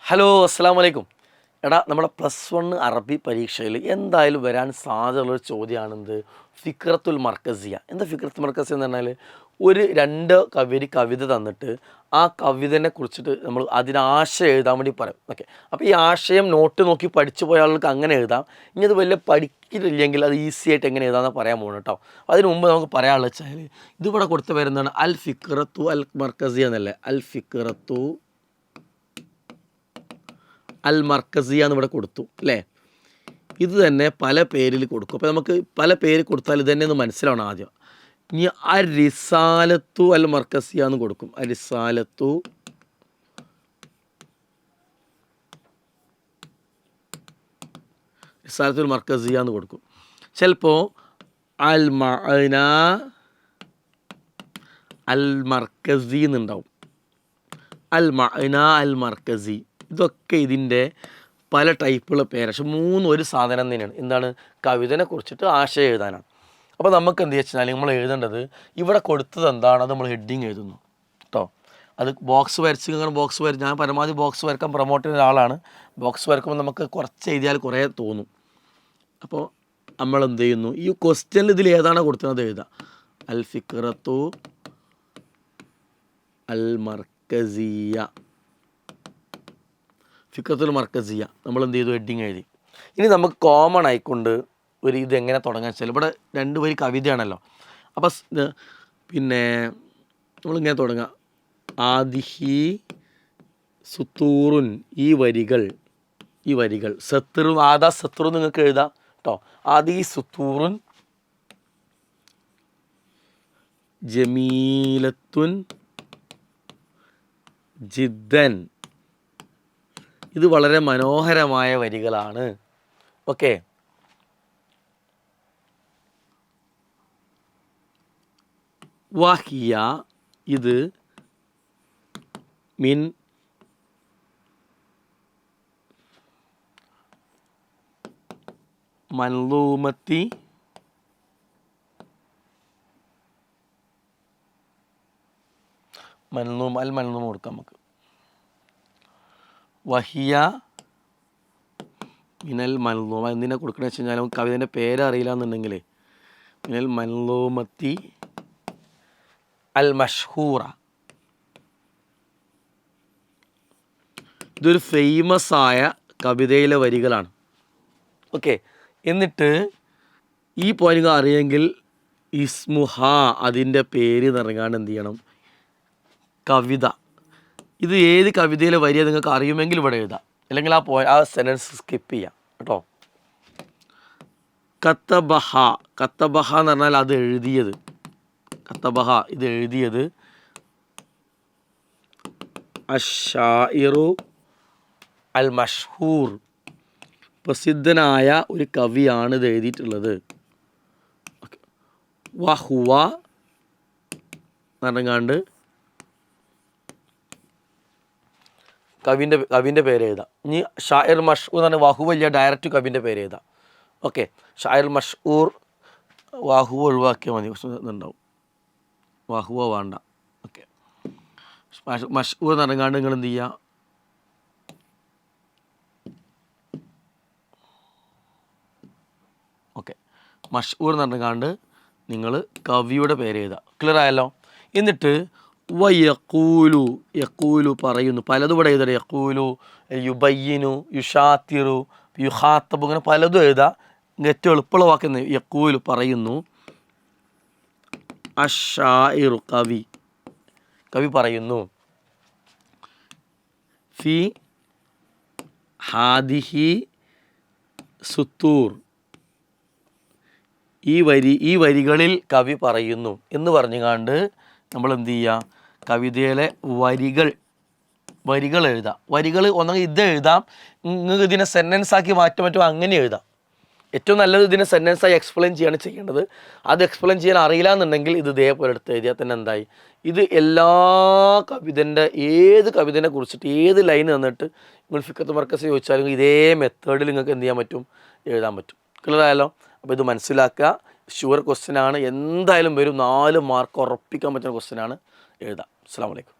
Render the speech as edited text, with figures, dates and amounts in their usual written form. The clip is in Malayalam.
ഹലോ അസ്സാം വലൈക്കും. എടാ, നമ്മുടെ +1 അറബി പരീക്ഷയിൽ എന്തായാലും വരാൻ സാധ്യതയുള്ളൊരു ചോദ്യമാണെന്ത്, ഫിക്രത്തുൽ മർക്കസിയ. എന്താ ഫിക്രത്തുൽ മർക്കസിയ എന്ന് പറഞ്ഞാൽ, ഒരു കവിത തന്നിട്ട് ആ കവിതനെ കുറിച്ചിട്ട് നമ്മൾ അതിനാശയം എഴുതാൻ വേണ്ടി പറയും. ഓക്കെ, അപ്പോൾ ഈ ആശയം നോട്ട് നോക്കി പഠിച്ചു പോയ ആളുകൾക്ക് അങ്ങനെ എഴുതാം. ഇനി അത് വലിയ പഠിക്കില്ലെങ്കിൽ അത് ഈസി ആയിട്ട് എങ്ങനെ എഴുതാമെന്ന് പറയാൻ പോകണം കേട്ടോ. അതിന് മുമ്പ് നമുക്ക് പറയാനുള്ളത് വെച്ചാൽ, ഇതിവിടെ കൊടുത്ത പേരെന്താണ്, അൽ ഫിക്രത്തു അൽ മർക്കസിയ എന്നല്ലേ, അൽ ഫിക്രത്തു അൽ മർക്കസിയ എന്ന് ഇവിടെ കൊടുത്തു അല്ലേ. ഇത് തന്നെ പല പേരിൽ കൊടുക്കും. അപ്പോൾ നമുക്ക് പല പേര് കൊടുത്താൽ ഇത് തന്നെ ഒന്ന് മനസ്സിലാവണം ആദ്യം. ഇനി റിസാലത്തു അൽ മർക്കസിയ എന്ന് കൊടുക്കും. റിസാലത്തു റിസാലത്തുൽ മർക്കസിയ എന്ന് കൊടുക്കും. ചിലപ്പോൾ അൽ മഅന അൽ മർക്കസി എന്നുണ്ടാവും. അൽ മഅന അൽ മർക്കസി, ഇതൊക്കെ ഇതിൻ്റെ പല ടൈപ്പുള്ള പേര്. പക്ഷെ ഒരു സാധനം തന്നെയാണ്. എന്താണ്, കവിതനെ കുറിച്ചിട്ട് ആശയം എഴുതാനാണ്. അപ്പോൾ നമുക്ക് എന്ത് വെച്ചാൽ നമ്മൾ എഴുതേണ്ടത്, ഇവിടെ കൊടുത്തത് എന്താണ് അത് നമ്മൾ ഹെഡിങ് എഴുതുന്നു കേട്ടോ. അത് ബോക്സ് വരച്ച് ഞാൻ പരമാവധി ബോക്സ് വരക്കാൻ പ്രൊമോട്ട് ചെയ്യുന്ന ഒരാളാണ്. ബോക്സ് വരക്കുമ്പോൾ നമുക്ക് കുറച്ച് എഴുതിയാൽ കുറേ തോന്നും. അപ്പോൾ നമ്മൾ എന്ത് ചെയ്യുന്നു, ഈ ക്വസ്റ്റ്യനിൽ ഇതിൽ ഏതാണോ കൊടുക്കുന്നത് എഴുതുക. അൽ ഫിക്രത്തു അൽ മർക്കസിയ, ഫിക്രത്തുൽ മർക്കസിയ നമ്മൾ എന്ത് ചെയ്തു, ഹെഡിങ് എഴുതി. ഇനി നമുക്ക് കോമൺ ആയിക്കൊണ്ട് ഒരു ഇതെങ്ങനെ തുടങ്ങാൻ വെച്ചാൽ, ഇവിടെ 2 വരി കവിതയാണല്ലോ. അപ്പോൾ പിന്നെ നമ്മളിങ്ങനെ തുടങ്ങാം. ആദിഹി സുത്തൂറുൻ, ഈ വരികൾ സത്തുറു, ആദാ സത്തുറു നിങ്ങൾക്ക് എഴുതാം കേട്ടോ. ആദി സുത്തൂറുൻ ജമീലത്തുൻ ജിദ്ദൻ, ഇത് വളരെ മനോഹരമായ വരികളാണ്. ഓക്കെ, വഹിയ, ഇത് മിൻ മൻലൂമത്തി മൻലൂം കൊടുക്കാം നമുക്ക്. വഹിയ മിനൽ മൻലൂമ, എന്തിനാ കൊടുക്കണമെന്ന് വെച്ച് കഴിഞ്ഞാൽ നമുക്ക് കവിതേൻ്റെ പേരറിയില്ല എന്നുണ്ടെങ്കിൽ മിനൽ മൻലൂമത്തി അൽ മഷ്ഹൂറ, ഇതൊരു ഫേമസ് ആയ കവിതയിലെ വരികളാണ്. ഓക്കെ, എന്നിട്ട് ഈ പോയിന്റ് അറിയെങ്കിൽ ഇസ്മുഹ, അതിൻ്റെ പേര് നിറങ്ങാണ്ട് എന്ത് ചെയ്യണം, കവിത. ഇത് ഏത് കവിതയിലെ വരിയാണ് നിങ്ങൾക്ക് അറിയുമെങ്കിൽ ഇവിടെ എഴുതാം, അല്ലെങ്കിൽ ആ സെൻറ്റൻസ് സ്കിപ്പ് ചെയ്യാം കേട്ടോ. കത്തബഹ എന്ന് പറഞ്ഞാൽ അത് എഴുതിയത്, കത്തബഹ ഇത് എഴുതിയത് അഷ്ശായിറു അൽ മഷ്ഹൂർ, പ്രസിദ്ധനായ ഒരു കവിയാണ് ഇത് എഴുതിയിട്ടുള്ളത്. വഹുവ എന്ന് പറഞ്ഞാണ്ട് കവിൻ്റെ പേര് എഴുതാം. ഇനി ഷായർ മഷ്ഹൂർ എന്ന് പറഞ്ഞാൽ വഹു വലിയ ഡയറക്റ്റ് കവിൻ്റെ പേര് എഴുതാം. ഓക്കെ, ഷായർ മഷ്ഹൂർ, വഹുവ ഒഴിവാക്കിയാൽ മതി, പക്ഷേ ഇതുണ്ടാവും, വഹുവ വേണ്ട. ഓക്കെ, മഷ്ഹൂർ എന്ന് പറഞ്ഞാണ്ട് നിങ്ങൾ എന്ത് ചെയ്യുക, ഓക്കെ, മഷ്ഹൂർ എന്ന് പറഞ്ഞാണ്ട് നിങ്ങൾ കവിയുടെ പേര് എഴുതുക. ക്ലിയർ ആയല്ലോ. എന്നിട്ട് യഖൂലു പറയുന്നു, പലതും ഇവിടെ എഴുതണം. യഖൂലു, യുബയ്യിനു, യുഷാത്തിറു, യുഹാത്തബു, ഇങ്ങനെ പലതും എഴുതുക. ഏറ്റവും എളുപ്പമുള്ള വാക്ക് യഖൂലു പറയുന്നു. അഷ്ശായിറു കവി പറയുന്നു. ഫി ഹാദിഹി സുത്തൂർ, ഈ വരികളിൽ കവി പറയുന്നു എന്ന് പറഞ്ഞുകൊണ്ട് നമ്മൾ എന്ത് ചെയ്യുക, കവിതയിലെ വരികൾ എഴുതാം. വരികൾ ഒന്നെങ്കിൽ ഇത് എഴുതാം, നിങ്ങൾക്ക് ഇതിനെ സെൻറ്റൻസ് ആക്കി മാറ്റാൻ പറ്റുമോ അങ്ങനെ എഴുതാം. ഏറ്റവും നല്ലത് ഇതിനെ സെൻറ്റൻസായി എക്സ്പ്ലെയിൻ ചെയ്യാണ് ചെയ്യേണ്ടത്. അത് എക്സ്പ്ലെയിൻ ചെയ്യാൻ അറിയില്ല എന്നുണ്ടെങ്കിൽ ഇത് ഇതേപോലെ എടുത്ത് എഴുതിയാൽ തന്നെ എന്തായി, ഇത് എല്ലാ ഏത് കവിതനെ കുറിച്ചിട്ട് ഏത് ലൈൻ തന്നിട്ട് നിങ്ങൾ ഫിക്രത്തുൽ മർക്കസി ചോദിച്ചാലും ഇതേ മെത്തേഡിൽ നിങ്ങൾക്ക് എന്ത് ചെയ്യാൻ പറ്റും, എഴുതാൻ പറ്റും. ക്ലിയർ ആയല്ലോ. അപ്പോൾ ഇത് മനസ്സിലാക്കുക. ഷുവർ ക്വസ്റ്റ്യൻ ആണ്, എന്തായാലും വരും. 4 മാർക്ക് ഉറപ്പിക്കാൻ പറ്റുന്ന ക്വസ്റ്റ്യൻ ആണ്. എഴുതാം. അസ്സലാമു അലൈക്കും.